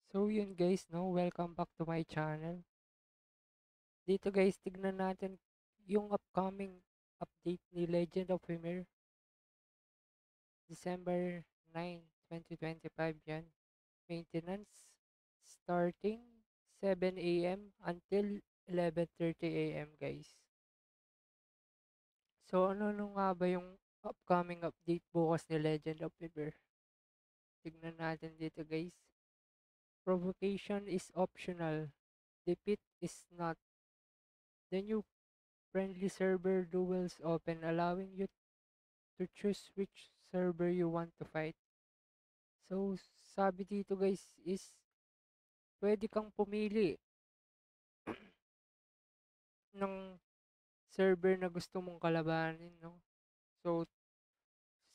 So yun guys, no, welcome back to my channel. Dito guys, tignan natin yung upcoming update ni Legend of Ymir, December 9, 2025 yan. Maintenance starting 7 a.m. until 11:30 a.m. guys. So ano nga ba yung upcoming update bukas ni Legend of Ymir? Tignan natin dito guys. Provocation is optional. Defeat is not. The new friendly server duels open, allowing you to choose which server you want to fight. So, sabi dito guys is pwede kang pumili ng server na gusto mong kalabanin, no? So,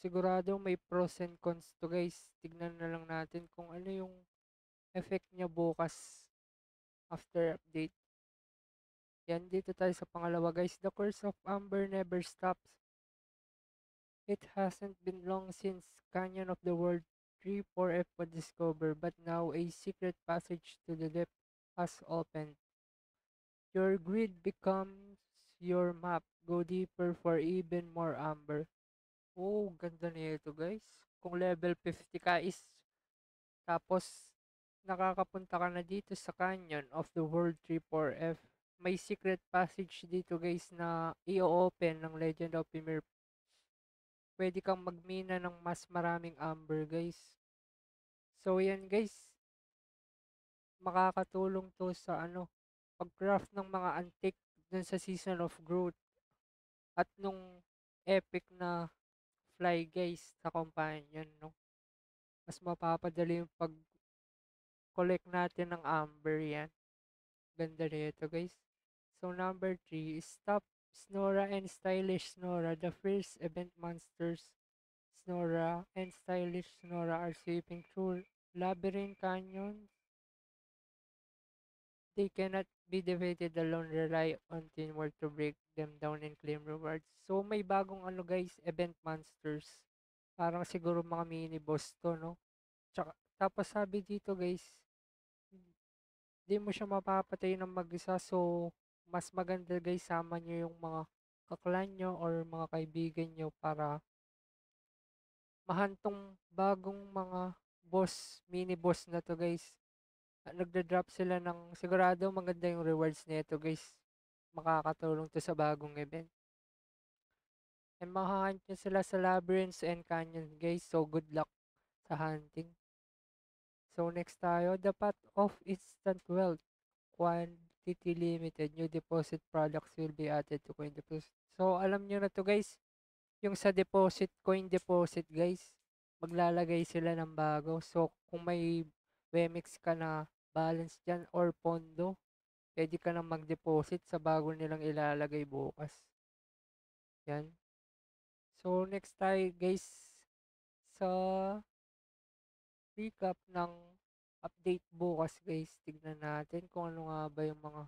sigurado may pros and cons to guys. Tignan na lang natin kung ano yung effect niya bukas after update. Yan, dito tayo sa pangalawa guys. The Curse of Amber never stops. It hasn't been long since Canyon of the World 3-4F was discovered, but now a secret passage to the depth has opened. Your grid becomes your map. Go deeper for even more amber. Oh, ganda nito guys. Kung level 50 ka is, tapos nakakapunta ka na dito sa Canyon of the World 3-4F. May secret passage dito guys na i-open ng Legend of Ymir. Pwede kang magmina ng mas maraming amber guys. So yan guys, makakatulong to sa pag-craft ng mga antique dun sa Season of Growth at nung epic na fly guys sa companion, no? Mas mapapadali yung pag-collect natin ng amber yan. Ganda nito guys. So number 3 is Stop Snora and Stylish Snora. The first event monsters Snora and Stylish Snora are sweeping through labyrinth canyons. They cannot be defeated alone. Rely on teamwork to break them down and claim rewards. So may bagong guys, event monsters. Parang siguro mga mini boss to, no? Tsaka, tapos sabi dito guys, di mo siya mapapatay ng mag-isa. So mas maganda guys, sama nyo yung mga kaklan nyo or mga kaibigan nyo para mahantong bagong mga boss, mini boss na to guys. Nagda-drop sila ng sigurado maganda yung rewards nito guys. Makakatulong to sa bagong event. And mahahunt nyo sila sa labyrinths and canyon guys. So good luck sa hunting. So next tayo, the path of instant wealth. Quantity limited. New deposit products will be added to coin deposit. So alam nyo na to guys. Yung sa deposit, coin deposit guys. Maglalagay sila ng bago. So kung may Wemex ka na balance dyan or pondo, pwede ka na mag-deposit sa bago nilang ilalagay bukas. Yan. So, next tayo guys sa recap ng update bukas guys. Tignan natin kung ano nga ba yung mga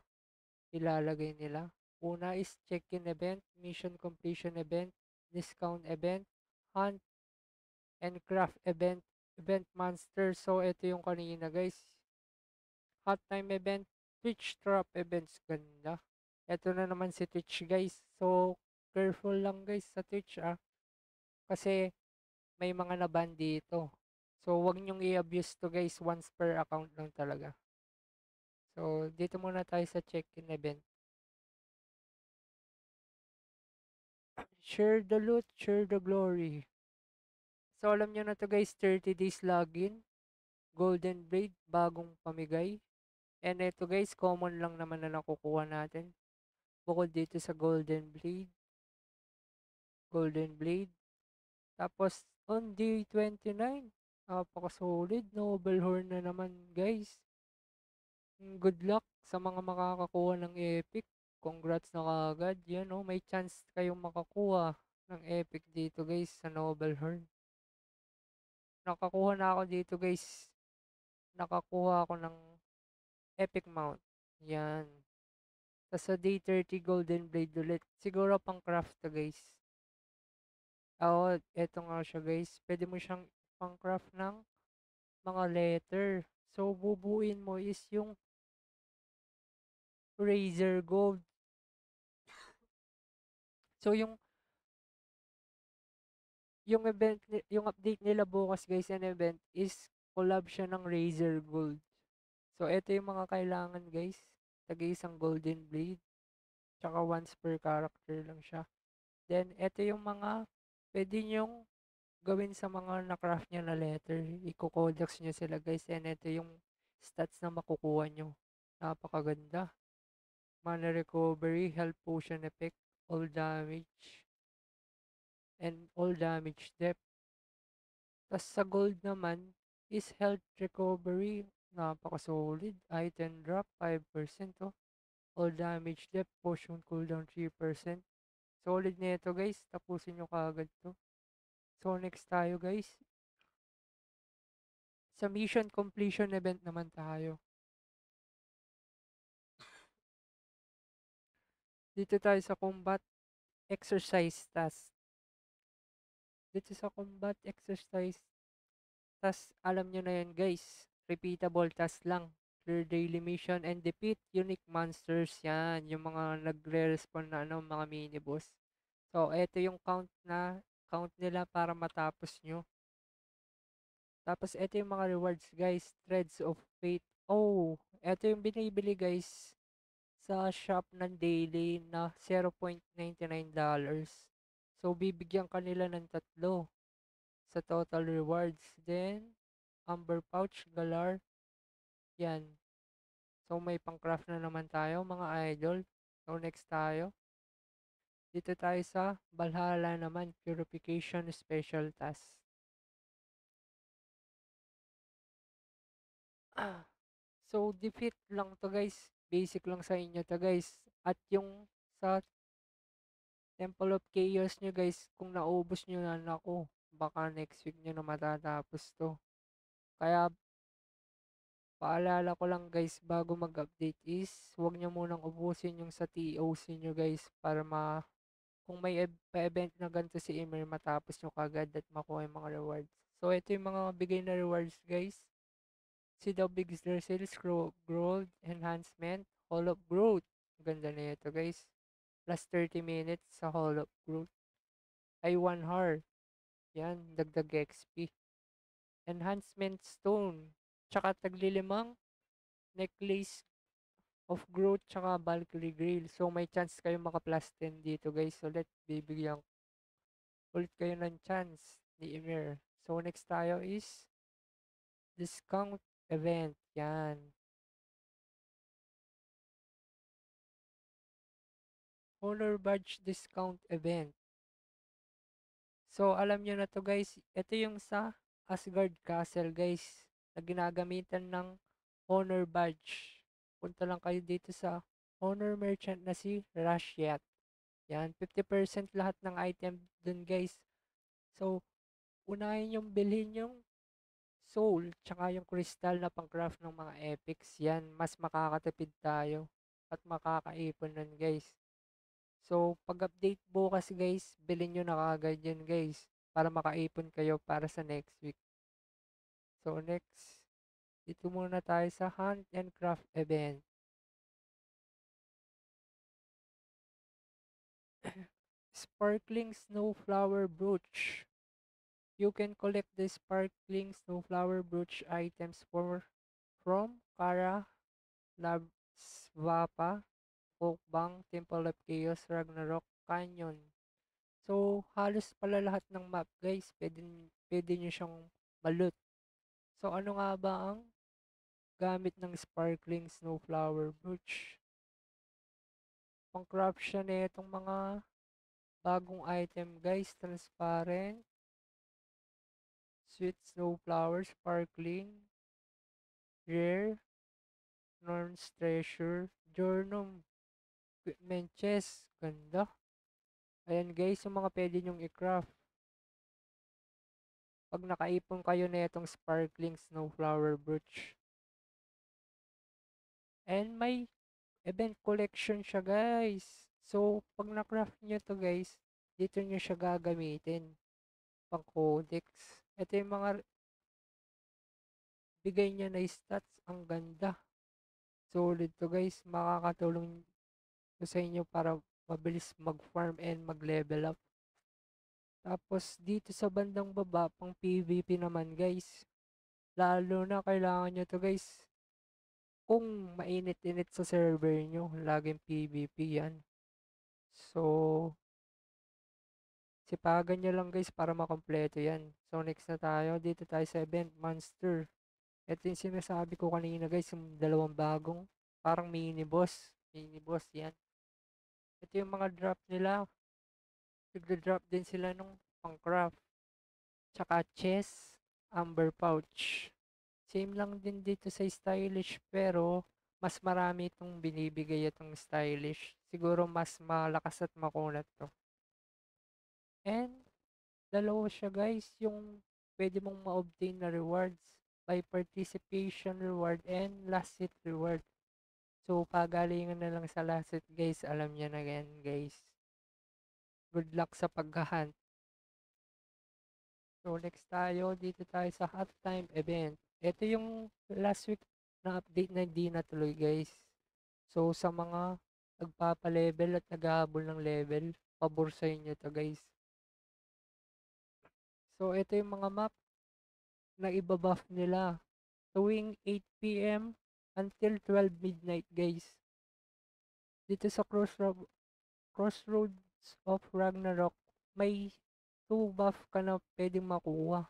ilalagay nila. Una is check-in event, mission completion event, discount event, hunt and craft event, event monster. So, ito yung kanina guys. Hot time event, Twitch drop events. Ganda. Ito na naman si Twitch guys. So, careful lang guys sa Twitch kasi may mga naban dito. So, wag nyong i-abuse to guys. Once per account lang talaga. So, dito muna tayo sa check-in event. Share the loot, share the glory. So, alam nyo na to guys, 30 days login. Golden Blade, bagong pamigay. And ito guys, common lang naman na nakukuha natin. Bukod dito sa Golden Blade. Golden Blade. Tapos, on day 29, napaka-solid. Noble Horn na naman guys. Good luck sa mga makakakuha ng epic. Congrats na kagad. Yan oh, may chance kayong makakuha ng epic dito guys sa Noble Horn. Nakakuha na ako dito guys. Nakakuha ako ng epic mount. Yan. Tapos sa day 30 golden blade ulit. Siguro pang craft to guys. Oo, eto nga siya guys. Pwede mo siyang pang craft ng mga letter. So, bubuin mo is yung Razer Gold. So, yung update nila bukas guys, an event is collab siya ng Razer Gold. So, ito yung mga kailangan guys. Tagi isang golden blade. Tsaka once per character lang siya. Then, ito yung mga pwede nyong gawin sa mga na-craft nyo na letter. Iko-codex nyo sila guys. And ito yung stats na makukuha nyo. Napakaganda. Mana recovery, health potion effect, all damage, and all damage depth. Tas sa gold naman is health recovery. Napaka-solid. Item drop, 5%. Oh. All damage depth, potion cooldown 3%. Solid na ito guys. Tapusin nyo kaagad to. So next tayo guys. Sa mission completion event naman tayo. Dito tayo sa combat exercise task. Dito sa combat exercise task, alam nyo na yan guys. Repeatable task lang. Clear daily mission and defeat unique monsters. Yan. Yung mga nagre-respond na mga mini boss. So, ito yung count nila para matapos nyo. Tapos, ito yung mga rewards guys. Threads of Fate. Oh, ito yung binibili guys sa shop ng daily na $0.99. So, bibigyan kanila ng tatlo sa total rewards. Then, Amber Pouch, Galar, yan. So, may pang-craft na naman tayo, mga idol. So, next tayo. Dito tayo sa Valhalla naman, Purification Special Task. So, defeat lang to guys. Basic lang sa inyo to guys. At yung sa Temple of Chaos nyo guys, kung naubos nyo na, nako, baka next week nyo na matatapos to. Kaya, paalala ko lang guys, bago mag-update is, huwag nyo munang ubusin yung sa TOC nyo guys, para kung may pa-event na ganito si Emer, matapos nyo kagad at makuha yung mga rewards. So, ito yung mga bigay na rewards guys. Si The Big Sales, Growth, Enhancement, Hall of Growth. Ganda na ito guys. Plus 30 minutes sa Hall of Growth. Ay 1 hour. Yan, dagdag XP. Enhancement Stone. Tsaka taglilimang necklace of growth tsaka Valkyrie Grail. So may chance kayo maka plus 10 dito guys. So bibigyan ulit kayo ng chance ni Emir. So next tayo is discount event. Yan. Honor Badge discount event. So alam nyo na to guys. Ito yung sa Asgard Castle guys. Na ginagamitan ng Honor Badge. Punta lang kayo dito sa Honor Merchant na si Rashiat. Yan, 50% lahat ng item dun guys. So, unahin yung bilhin yung soul, tsaka yung crystal na pang-craft ng mga epics. Yan, mas makakatipid tayo at makakaipon nun guys. So, pag-update bukas guys, bilhin nyo na kagad yun guys para makaipon kayo para sa next week. So, next, dito muna tayo sa Hunt and Craft event. Sparkling Snowflower Brooch. You can collect the sparkling snowflower brooch items from Kara, Labsvapa, Oakbang, Temple of Chaos, Ragnarok, Canyon. So, halos pala lahat ng map guys, pwede nyo siyang malot. So, ano nga ba ang gamit ng sparkling snowflower brooch? Pang-craft siya na itong mga bagong item guys, transparent, sweet snowflower, sparkling, rare, Norn's Treasure, Journum, Equipment Chest, ganda. Ayan guys, yung mga pwede nyong i-craft. Pag nakaipon kayo na itong sparkling snowflower brooch. And may event collection siya guys. So, pag na-craft nyo to guys, dito nyo siya gagamitin. Pang codex. Ito yung mga bigay niya na stats, ang ganda. Solid to guys, makakatulong to sa inyo para mabilis mag-farm and mag-level up. Tapos dito sa bandang baba, pang PvP naman guys. Lalo na kailangan nyo to guys. Kung mainit-init sa server nyo, laging PvP yan. So, sipagan nyo lang guys para makompleto yan. So, next na tayo. Dito tayo sa event, Monster. Ito yung sinasabi ko kanina guys, yung dalawang bagong, parang mini boss. Mini boss yan. Ito yung mga drop nila. Nagda-drop din sila nung pang-craft. Tsaka chest, amber pouch. Same lang din dito sa stylish pero mas marami itong binibigay itong stylish. Siguro mas malakas at makunat to. And dalawa siya guys yung pwede mong ma-obtain na rewards by participation reward and last hit reward. So pagalingan na lang sa last hit guys, alam niya na yan guys. Good luck sa paghahunt. So next tayo, dito tayo sa halftime event. Ito yung last week na update na hindi natuloy guys. So sa mga nagpapa-level at naghahabol ng level, pabor sa inyo to guys. So ito yung mga map na ibabuff nila tuwing 8 p.m. until 12 midnight guys. Dito sa Crossroads of Ragnarok, may 2 buff ka na pwedeng makuha.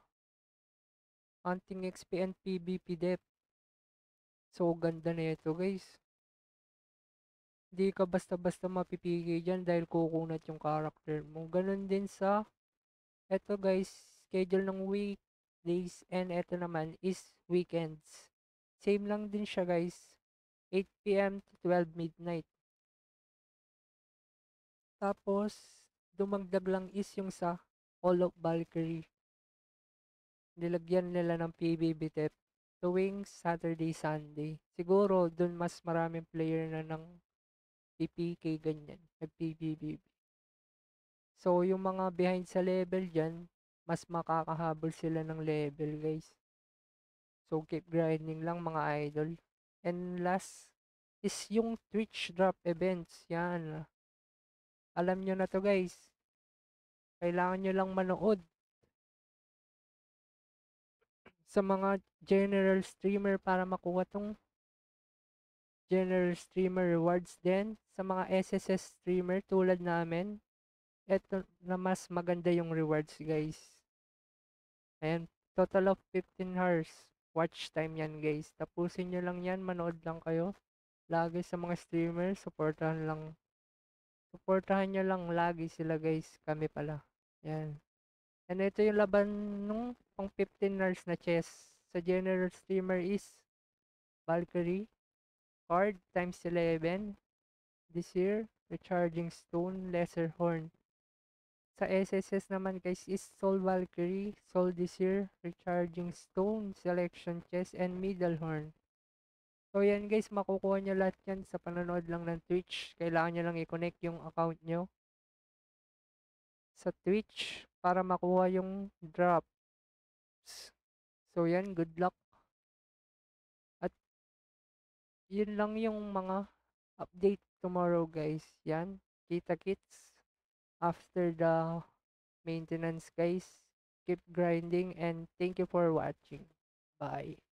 Hunting XP and PvP depth. So ganda na ito guys. Hindi ka basta-basta mapipigil dyan dahil kukunat yung character mo. Ganon din sa, eto guys, schedule ng weekdays and eto naman is weekends. Same lang din siya guys, 8 p.m. to 12 midnight. Tapos, dumagdag lang is yung sa Hall of Valkyrie. Nilagyan nila ng PvP tip tuwing Saturday, Sunday. Siguro, dun mas maraming player na ng PPK ganyan, nag-PBB. So, yung mga behind sa level dyan, mas makakahabol sila ng level, guys. So, keep grinding lang mga idol. And last is yung Twitch drop events. Yan. Alam nyo na to, guys. Kailangan nyo lang manood sa mga general streamer para makuha tong general streamer rewards din. Sa mga SSS streamer tulad namin, eto na mas maganda yung rewards, guys. Ayan, total of 15 hours watch time yan guys. Tapusin nyo lang yan, manood lang kayo. Lagi sa mga streamers, supportahan nyo lang lagi sila guys. Kami pala. Yan. And ito yung laban nung pang 15 hours na chess. Sa general streamer is Valkyrie, card times 11. This year, recharging stone, lesser horn. Sa SSS naman guys is Soul Valkyrie, Soul Desire, Recharging Stone, Selection Chest, and Middle Horn. So yan guys, makukuha nyo lahat yan sa panonood lang ng Twitch. Kailangan nyo lang i-connect yung account nyo sa Twitch para makuha yung drops. So yan, good luck. At yun lang yung mga update tomorrow guys. Yan, kita kits after the maintenance guys. Keep grinding and thank you for watching. Bye.